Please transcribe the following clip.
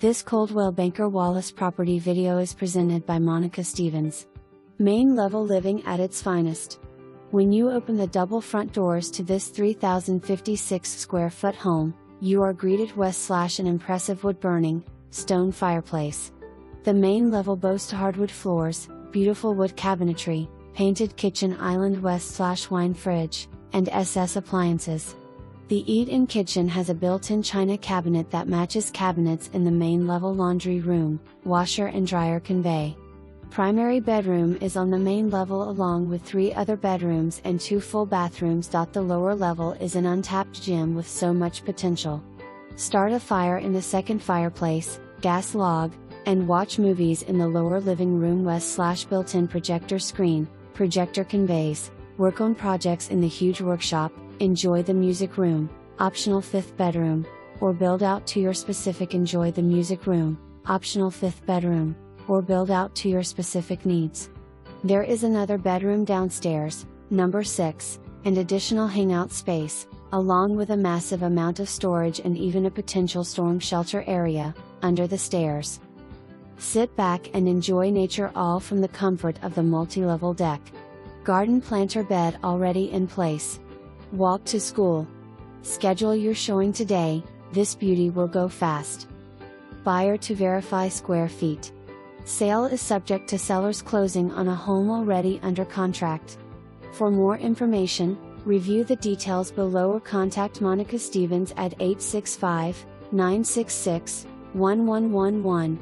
This Coldwell Banker Wallace property video is presented by Monica Stevens. Main level living at its finest. When you open the double front doors to this 3,056 square foot home, you are greeted with an impressive wood-burning, stone fireplace. The main level boasts hardwood floors, beautiful wood cabinetry, painted kitchen island wine fridge, and SS appliances. The eat-in kitchen has a built-in china cabinet that matches cabinets in the main level laundry room, washer and dryer convey. Primary bedroom is on the main level along with 3 other bedrooms and 2 full bathrooms. The lower level is an untapped gym with so much potential. Start a fire in the second fireplace, gas log, and watch movies in the lower living room built-in projector screen, projector conveys, work on projects in the huge workshop, enjoy the music room, optional 5th bedroom, or build out to your specific enjoy the music room, optional 5th bedroom, or build out to your specific needs. There is another bedroom downstairs, number 6, and additional hangout space, along with a massive amount of storage and even a potential storm shelter area, under the stairs. Sit back and enjoy nature all from the comfort of the multi-level deck. Garden planter bed already in place. Walk to school. Schedule your showing today, this beauty will go fast. Buyer to verify square feet. Sale is subject to seller's closing on a home already under contract. For more information, review the details below or contact Monica Stevens at 865-966-1111.